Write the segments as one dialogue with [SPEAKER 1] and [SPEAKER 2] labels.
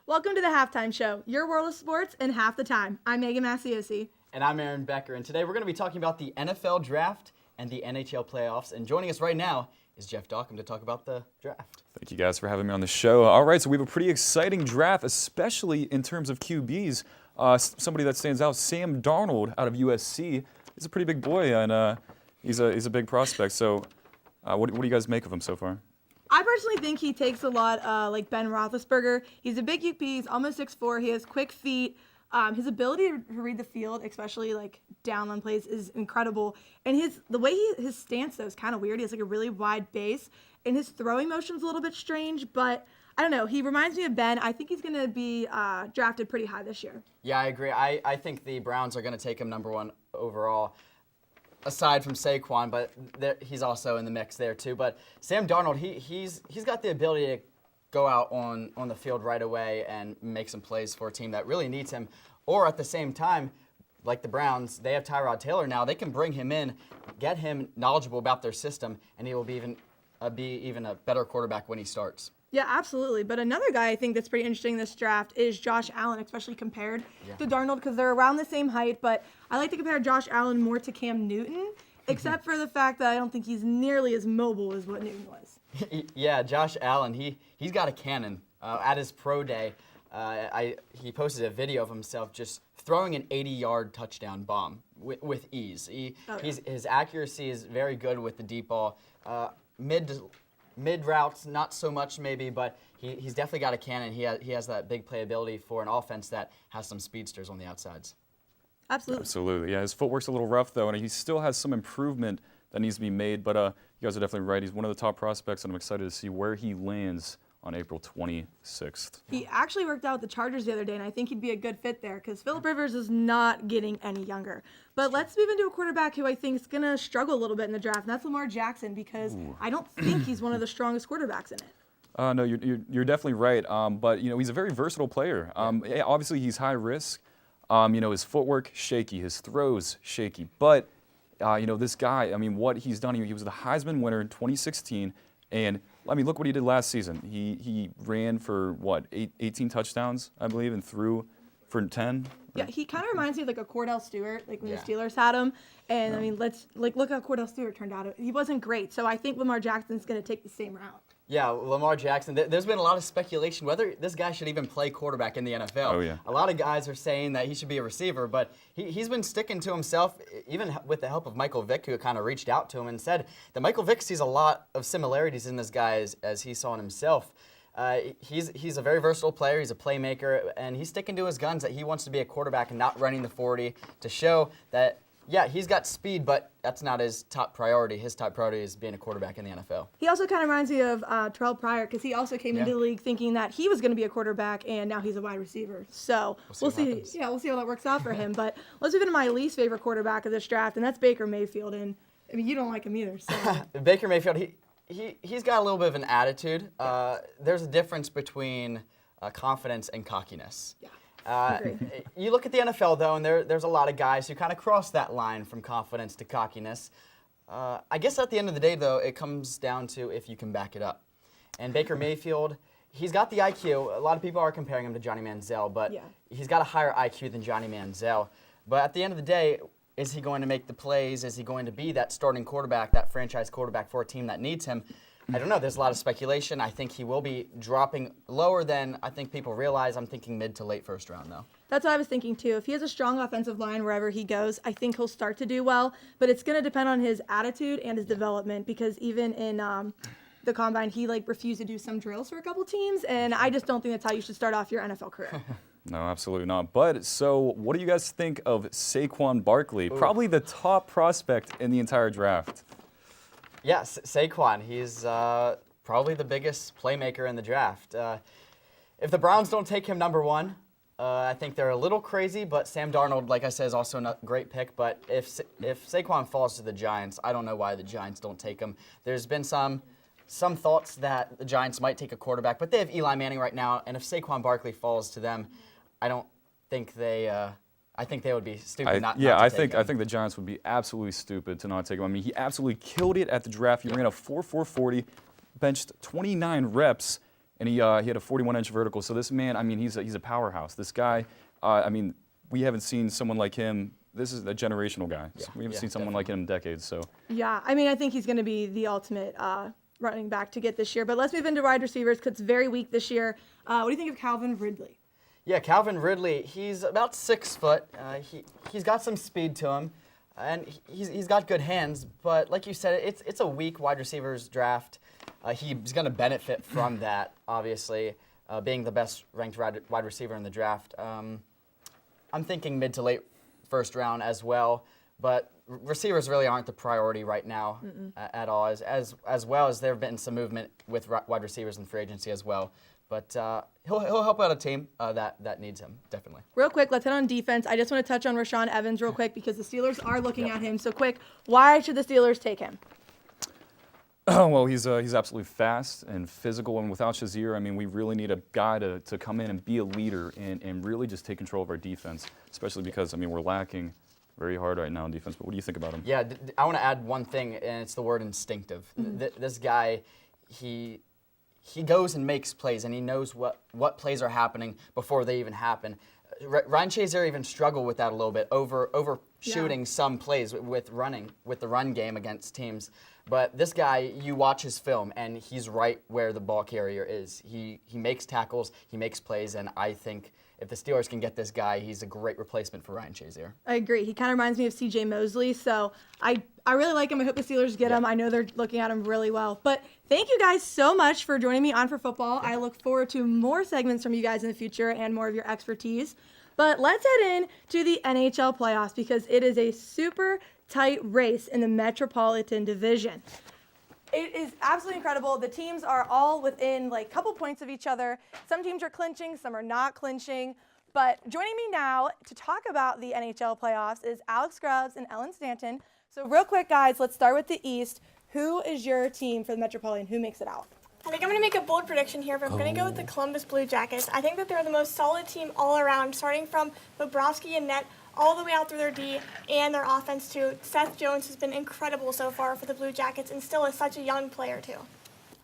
[SPEAKER 1] Welcome to the Halftime Show, your world of sports in half the time. I'm Meghan Macioce.
[SPEAKER 2] And I'm Aaron Becker, and today we're going to be talking about the NFL Draft and the NHL Playoffs. And joining us right now is Jeff Dockum to talk about the draft.
[SPEAKER 3] Thank you guys for having me on the show. All right, so we have a pretty exciting draft, especially in terms of QBs. Somebody that stands out, Sam Darnold out of USC. He's a pretty big boy, and he's a big prospect. So what do you guys make of him so far?
[SPEAKER 1] I personally think he takes a lot like Ben Roethlisberger. He's a big UP, he's almost 6'4", he has quick feet. His ability to read the field, especially like down on plays, is incredible. And the way his stance though is kind of weird. He has like a really wide base, and his throwing motion's a little bit strange. But I don't know. He reminds me of Ben. I think he's going to be drafted pretty high this year.
[SPEAKER 2] Yeah, I agree. I think the Browns are going to take him number 1 overall, aside from Saquon, but he's also in the mix there too. But Sam Darnold, he's got the ability to go out on the field right away and make some plays for a team that really needs him. Or at the same time, like the Browns, they have Tyrod Taylor now. They can bring him in, get him knowledgeable about their system, and he will be even a better quarterback when he starts.
[SPEAKER 1] Yeah, absolutely. But another guy I think that's pretty interesting in this draft is Josh Allen, especially compared to Darnold, because they're around the same height. But I like to compare Josh Allen more to Cam Newton, except for the fact that I don't think he's nearly as mobile as what Newton was.
[SPEAKER 2] Yeah, Josh Allen, he's got a cannon. At his pro day, he posted a video of himself just throwing an 80-yard touchdown bomb with ease. His accuracy is very good with the deep ball. Mid routes, not so much maybe, but he's definitely got a cannon. He has that big playability for an offense that has some speedsters on the outsides.
[SPEAKER 1] Absolutely.
[SPEAKER 3] Yeah, his footwork's a little rough though, and he still has some improvement that needs to be made. But you guys are definitely right. He's one of the top prospects, and I'm excited to see where he lands on April 26th.
[SPEAKER 1] He actually worked out with the Chargers the other day, and I think he'd be a good fit there because Phillip Rivers is not getting any younger. But let's move into a quarterback who I think is going to struggle a little bit in the draft, and that's Lamar Jackson, because I don't think he's one of the strongest quarterbacks in it.
[SPEAKER 3] No, you're definitely right. But he's a very versatile player. Obviously, he's high risk. His footwork shaky, his throws shaky. But this guy, what he's done, he was the Heisman winner in 2016, and look what he did last season. He ran for 18 touchdowns, I believe, and threw for 10.
[SPEAKER 1] Yeah, he kind of reminds me of like a Cordell Stewart, like when the Steelers had him. And let's look how Cordell Stewart turned out. He wasn't great, so I think Lamar Jackson's going to take the same route.
[SPEAKER 2] Yeah, Lamar Jackson, there's been a lot of speculation whether this guy should even play quarterback in the NFL.
[SPEAKER 3] Oh, yeah.
[SPEAKER 2] A lot of guys are saying that he should be a receiver, but he's been sticking to himself, even with the help of Michael Vick, who kind of reached out to him and said that Michael Vick sees a lot of similarities in this guy as he saw in himself. He's a very versatile player, he's a playmaker, and he's sticking to his guns that he wants to be a quarterback and not running the 40 to show that, yeah, he's got speed, but that's not his top priority. His top priority is being a quarterback in the NFL.
[SPEAKER 1] He also kind of reminds me of Terrell Pryor, because he also came into the league thinking that he was going to be a quarterback, and now he's a wide receiver. So we'll see. Yeah, we'll see how that works out for him. But let's move into my least favorite quarterback of this draft, and that's Baker Mayfield. And you don't like him either. So.
[SPEAKER 2] Baker Mayfield, he's got a little bit of an attitude. There's a difference between confidence and cockiness.
[SPEAKER 1] Yeah.
[SPEAKER 2] You look at the NFL, though, and there's a lot of guys who kind of cross that line from confidence to cockiness. I guess at the end of the day, though, it comes down to if you can back it up. And Baker Mayfield, he's got the IQ. A lot of people are comparing him to Johnny Manziel, but he's got a higher IQ than Johnny Manziel. But at the end of the day, is he going to make the plays? Is he going to be that starting quarterback, that franchise quarterback for a team that needs him? I don't know. There's a lot of speculation. I think he will be dropping lower than I think people realize. I'm thinking mid to late first round, though.
[SPEAKER 1] That's what I was thinking, too. If he has a strong offensive line wherever he goes, I think he'll start to do well. But it's going to depend on his attitude and his development, because even in the combine, he refused to do some drills for a couple teams, and I just don't think that's how you should start off your NFL career.
[SPEAKER 3] No, absolutely not. But so what do you guys think of Saquon Barkley? Ooh. Probably the top prospect in the entire draft.
[SPEAKER 2] Yes, Saquon. He's probably the biggest playmaker in the draft. If the Browns don't take him number 1, I think they're a little crazy, but Sam Darnold, like I said, is also a great pick. But if Saquon falls to the Giants, I don't know why the Giants don't take him. There's been some thoughts that the Giants might take a quarterback, but they have Eli Manning right now, and if Saquon Barkley falls to them, I don't think they I think they would be stupid not to take him.
[SPEAKER 3] I think the Giants would be absolutely stupid to not take him. He absolutely killed it at the draft. He ran a 4.4 40, benched 29 reps, and he had a 41-inch vertical. So this man, I mean, he's a powerhouse. This guy, I mean, we haven't seen someone like him. This is a generational guy.
[SPEAKER 2] Yeah,
[SPEAKER 3] We haven't
[SPEAKER 2] yeah,
[SPEAKER 3] seen someone like him in decades. So
[SPEAKER 1] Yeah, I mean, I think he's going to be the ultimate running back to get this year. But let's move into wide receivers because it's very weak this year. What do you think of Calvin Ridley?
[SPEAKER 2] Yeah, Calvin Ridley, he's about 6 foot. He's got some speed to him, and he's got good hands. But like you said, it's a weak wide receivers draft. He's going to benefit from that, obviously, being the best ranked wide receiver in the draft. I'm thinking mid to late first round as well, but receivers really aren't the priority right now at all. As well as there have been some movement with wide receivers in free agency as well. But he'll help out a team that needs him, definitely.
[SPEAKER 1] Real quick, let's hit on defense. I just want to touch on Rashaan Evans real quick because the Steelers are looking at him. So quick, why should the Steelers take him?
[SPEAKER 3] well, he's absolutely fast and physical, and without Shazier, I mean, we really need a guy to come in and be a leader and really just take control of our defense, especially because, I mean, we're lacking very hard right now in defense. But what do you think about him?
[SPEAKER 2] Yeah, I want to add one thing, and it's the word instinctive. This guy, he goes and makes plays, and he knows what plays are happening before they even happen. Ryan Shazier even struggled with that a little bit, overshooting some plays with the run game against teams. But this guy, you watch his film, and he's right where the ball carrier is. He makes tackles, he makes plays, and I think if the Steelers can get this guy, he's a great replacement for Ryan Shazier.
[SPEAKER 1] I agree. He kind of reminds me of C.J. Mosley, so I really like him. I hope the Steelers get him. I know they're looking at him really well. But thank you guys so much for joining me on For Football. I look forward to more segments from you guys in the future and more of your expertise. But let's head in to the NHL playoffs because it is a super tight race in the Metropolitan Division. It is absolutely incredible. The teams are all within like a couple points of each other. Some teams are clinching, some are not clinching. But joining me now to talk about the NHL playoffs is Alex Grubbs and Ellyn Stanton. So real quick, guys, let's start with the East. Who is your team for the Metropolitan? Who makes it out?
[SPEAKER 4] I think I'm going to make a bold prediction here, but I'm going to go with the Columbus Blue Jackets. I think that they're the most solid team all around, starting from Bobrovsky and net all the way out through their D and their offense too. Seth Jones has been incredible so far for the Blue Jackets and still is such a young player too.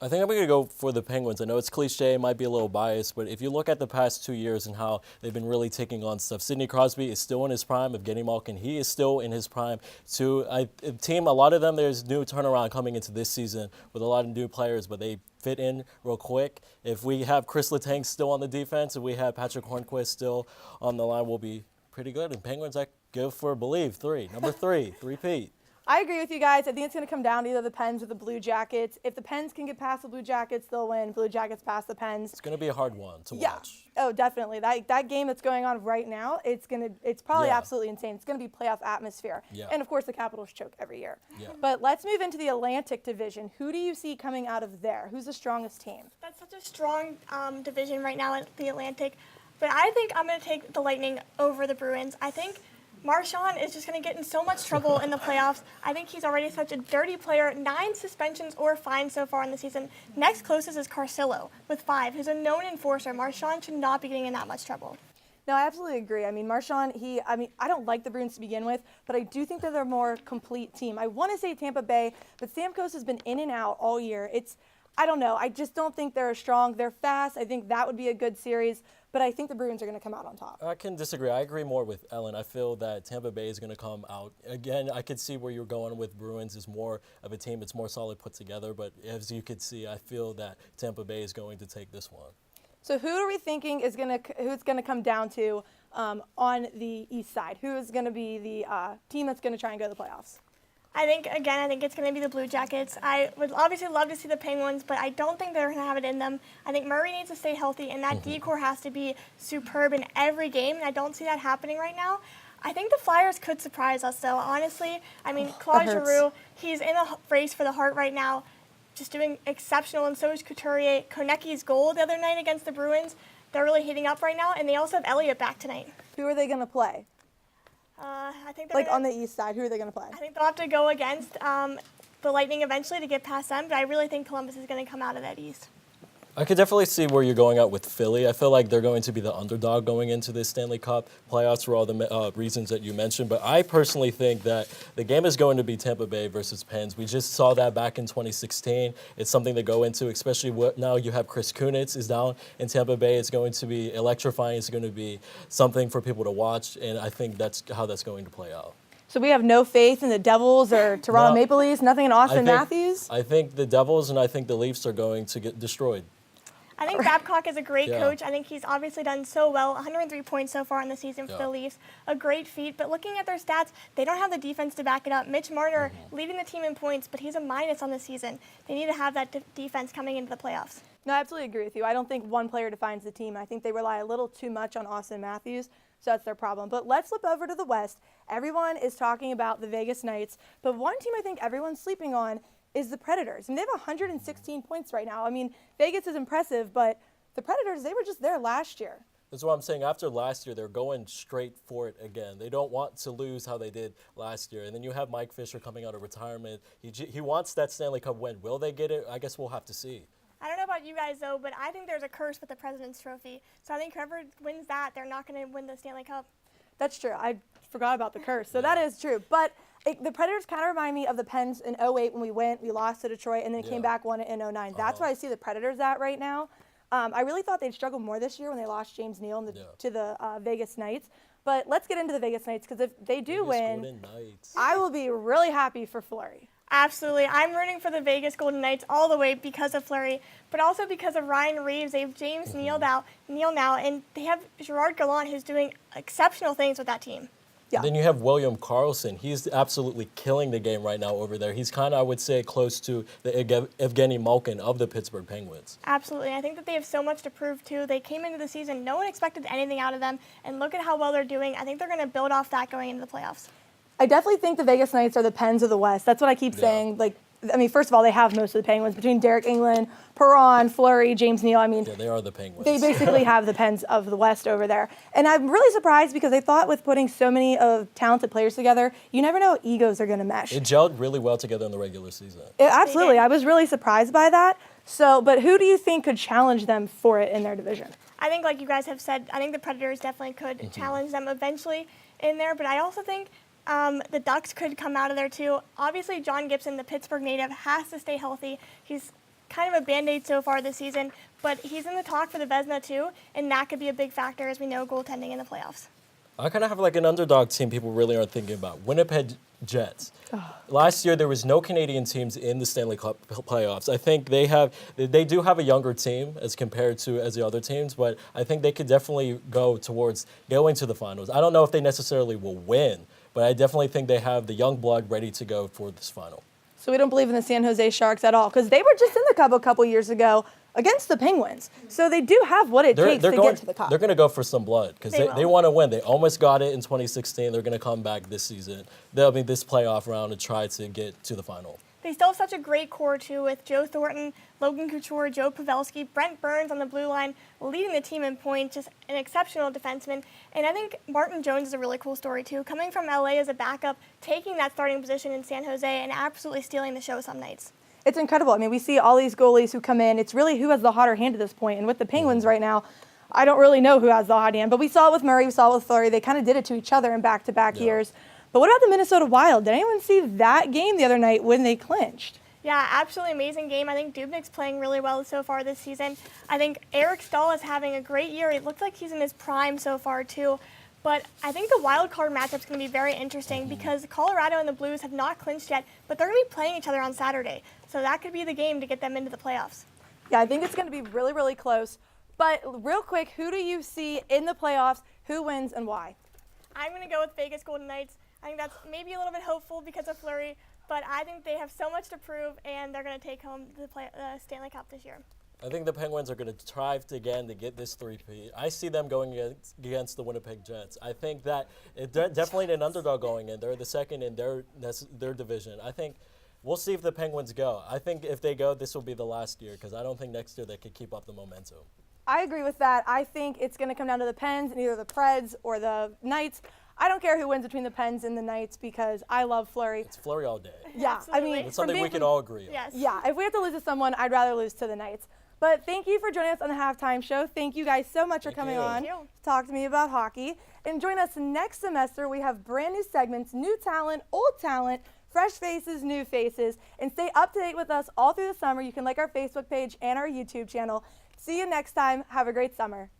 [SPEAKER 5] I think I'm going to go for the Penguins. I know it's cliche, it might be a little biased, but if you look at the past 2 years and how they've been really taking on stuff, Sidney Crosby is still in his prime. Evgeny Malkin, he is still in his prime. A lot of them, there's new turnaround coming into this season with a lot of new players, but they fit in real quick. If we have Chris Letang still on the defense, if we have Patrick Hornquist still on the line, we'll be pretty good. And Penguins, I go for, number three, three-peat.
[SPEAKER 1] I agree with you guys. I think it's going to come down to either the Pens or the Blue Jackets. If the Pens can get past the Blue Jackets, they'll win. Blue Jackets pass the Pens.
[SPEAKER 5] It's going to be a hard one to watch.
[SPEAKER 1] Oh, definitely. That game that's going on right now, it's probably absolutely insane. It's going to be playoff atmosphere.
[SPEAKER 5] Yeah.
[SPEAKER 1] And, of course, the Capitals choke every year.
[SPEAKER 5] Yeah.
[SPEAKER 1] But let's move into the Atlantic Division. Who do you see coming out of there? Who's the strongest team?
[SPEAKER 4] That's such a strong division right now at the Atlantic. But I think I'm going to take the Lightning over the Bruins. I think Marchand is just going to get in so much trouble in the playoffs. I think he's already such a dirty player. 9 suspensions or fines so far in the season. Next closest is Carcillo with 5, who's a known enforcer. Marchand should not be getting in that much trouble.
[SPEAKER 1] No, I absolutely agree. I mean, Marchand, I don't like the Bruins to begin with, but I do think that they're a more complete team. I want to say Tampa Bay, but Stamkos has been in and out all year. I don't know. I just don't think they're as strong. They're fast. I think that would be a good series. But I think the Bruins are going to come out on top.
[SPEAKER 5] I can disagree. I agree more with Ellyn. I feel that Tampa Bay is going to come out. Again, I could see where you're going with Bruins is more of a team. It's more solid put together. But as you could see, I feel that Tampa Bay is going to take this one.
[SPEAKER 1] So who are we thinking who's going to come down to on the East side? Who is going to be the team that's going to try and go to the playoffs?
[SPEAKER 4] I think it's going to be the Blue Jackets. I would obviously love to see the Penguins, but I don't think they're going to have it in them. I think Murray needs to stay healthy, and that D-core has to be superb in every game, and I don't see that happening right now. I think the Flyers could surprise us, though, honestly. I mean, Claude Giroux, he's in a race for the Hart right now, just doing exceptional, and so is Couturier. Konecki's goal the other night against the Bruins, they're really heating up right now, and they also have Elliott back tonight.
[SPEAKER 1] Who are they going to play?
[SPEAKER 4] I think
[SPEAKER 1] on the East side, who are they going to play?
[SPEAKER 4] I think they'll have to go against the Lightning eventually to get past them, but I really think Columbus is going to come out of that East.
[SPEAKER 5] I could definitely see where you're going out with Philly. I feel like they're going to be the underdog going into this Stanley Cup playoffs for all the reasons that you mentioned. But I personally think that the game is going to be Tampa Bay versus Pens. We just saw that back in 2016. It's something to go into, especially now you have Chris Kunitz is down in Tampa Bay. It's going to be electrifying. It's going to be something for people to watch, and I think that's how that's going to play out.
[SPEAKER 1] So we have no faith in the Devils or Toronto
[SPEAKER 5] No.
[SPEAKER 1] Maple Leafs, nothing in Austin
[SPEAKER 5] I think-
[SPEAKER 1] Matthews?
[SPEAKER 5] I think the Devils and I think the Leafs are going to get destroyed.
[SPEAKER 4] I think Babcock is a great
[SPEAKER 5] Yeah.
[SPEAKER 4] coach. I think he's obviously done so well. 103 points so far in the season for
[SPEAKER 5] Yeah.
[SPEAKER 4] the Leafs. A great feat. But looking at their stats, they don't have the defense to back it up. Mitch Marner leading the team in points, but he's a minus on the season. They need to have that defense coming into the playoffs.
[SPEAKER 1] No, I absolutely agree with you. I don't think one player defines the team. I think they rely a little too much on Austin Matthews, so that's their problem. But let's flip over to the West. Everyone is talking about the Vegas Knights, but one team I think everyone's sleeping on is the Predators. And they have 116 points right now. I mean, Vegas is impressive, but the Predators, they were just there last year.
[SPEAKER 5] That's what I'm saying. After last year, they're going straight for it again. They don't want to lose how they did last year. And then you have Mike Fisher coming out of retirement. He wants that Stanley Cup win. Will they get it? I guess we'll have to see.
[SPEAKER 4] I don't know about you guys, though, but I think there's a curse with the President's Trophy. So I think whoever wins that, they're not going to win the Stanley Cup.
[SPEAKER 1] That's true. I forgot about the curse. So that is true. But the Predators kind of remind me of the Pens in 08 when we lost to Detroit, and then came back, won it in 09. That's where I see the Predators at right now. I really thought they'd struggle more this year when they lost James Neal to the Vegas Knights. But let's get into the Vegas Knights, because if they do win, I will be really happy for Fleury.
[SPEAKER 4] Absolutely. I'm rooting for the Vegas Golden Knights all the way because of Fleury, but also because of Ryan Reeves. They have James Neal now, and they have Gerard Gallant, who's doing exceptional things with that team.
[SPEAKER 1] Yeah.
[SPEAKER 5] Then you have William Karlsson. He's absolutely killing the game right now over there. He's kind of, I would say, close to the Evgeny Malkin of the Pittsburgh Penguins.
[SPEAKER 4] Absolutely. I think that they have so much to prove, too. They came into the season, no one expected anything out of them, and look at how well they're doing. I think they're going to build off that going into the playoffs.
[SPEAKER 1] I definitely think the Vegas Knights are the Pens of the West. That's what I keep saying. Like, I mean, first of all, they have most of the Penguins between Derek England, Perron, Fleury, James Neal. I mean,
[SPEAKER 5] Yeah, they are the Penguins.
[SPEAKER 1] they basically have the Pens of the West over there. And I'm really surprised because I thought with putting so many of talented players together, you never know egos are going to mesh.
[SPEAKER 5] It gelled really well together in the regular season.
[SPEAKER 1] Absolutely. I was really surprised by that. So, but who do you think could challenge them for it in their division?
[SPEAKER 4] I think, like you guys have said, I think the Predators definitely could challenge them eventually in there, but I also think the Ducks could come out of there too. Obviously, John Gibson, the Pittsburgh native, has to stay healthy. He's kind of a Band-Aid so far this season, but he's in the talk for the Vezina too, and that could be a big factor, as we know, goaltending in the playoffs.
[SPEAKER 5] I kind of have like an underdog team people really aren't thinking about. Winnipeg Jets. Last year, there was no Canadian teams in the Stanley Cup playoffs. I think they do have a younger team as compared to as the other teams, but I think they could definitely go towards going to the finals. I don't know if they necessarily will win, but I definitely think they have the young blood ready to go for this final.
[SPEAKER 1] So we don't believe in the San Jose Sharks at all because they were just in the Cup a couple years ago against the Penguins. So they do have what it takes to get to the Cup.
[SPEAKER 5] They're going to go for some blood because
[SPEAKER 4] They
[SPEAKER 5] they
[SPEAKER 4] will.
[SPEAKER 5] want to win. They almost got it in 2016. They're going to come back this season. They'll be this playoff round and try to get to the final.
[SPEAKER 4] They still have such a great core, too, with Joe Thornton, Logan Couture, Joe Pavelski, Brent Burns on the blue line, leading the team in points, just an exceptional defenseman. And I think Martin Jones is a really cool story, too, coming from LA as a backup, taking that starting position in San Jose, and absolutely stealing the show some nights.
[SPEAKER 1] It's incredible. I mean, we see all these goalies who come in. It's really who has the hotter hand at this point. And with the Penguins right now, I don't really know who has the hot hand. But we saw it with Murray. We saw it with Fleury. They kind of did it to each other in back-to-back years. But what about the Minnesota Wild? Did anyone see that game the other night when they clinched?
[SPEAKER 4] Yeah, absolutely amazing game. I think Dubnyk's playing really well so far this season. I think Eric Stahl is having a great year. It looks like he's in his prime so far, too. But I think the wild card matchup's going to be very interesting because Colorado and the Blues have not clinched yet, but they're going to be playing each other on Saturday. So that could be the game to get them into the playoffs.
[SPEAKER 1] Yeah, I think it's going to be really, really close. But real quick, who do you see in the playoffs? Who wins and why?
[SPEAKER 4] I'm going to go with Vegas Golden Knights. I think that's maybe a little bit hopeful because of Fleury, but I think they have so much to prove, and they're going to take home the Stanley Cup this year.
[SPEAKER 5] I think the Penguins are going to try again to get this three-peat. I see them going against the Winnipeg Jets. I think that they're definitely an underdog going in. They're the second in their division. I think we'll see if the Penguins go. I think if they go, this will be the last year because I don't think next year they could keep up the momentum.
[SPEAKER 1] I agree with that. I think it's going to come down to the Pens and either the Preds or the Knights. I don't care who wins between the Pens and the Knights because I love Fleury.
[SPEAKER 5] It's Fleury all day.
[SPEAKER 1] Yeah, I mean,
[SPEAKER 4] Absolutely.
[SPEAKER 5] It's something we can all agree on.
[SPEAKER 4] Yes.
[SPEAKER 1] yeah, if we have to lose to someone, I'd rather lose to the Knights. But thank you for joining us on the halftime show. Thank you guys so much for coming
[SPEAKER 5] you.
[SPEAKER 1] on
[SPEAKER 4] Thank you.
[SPEAKER 1] to talk to me about hockey. And join us next semester. We have brand new segments, new talent, old talent, fresh faces, new faces. And stay up to date with us all through the summer. You can like our Facebook page and our YouTube channel. See you next time. Have a great summer.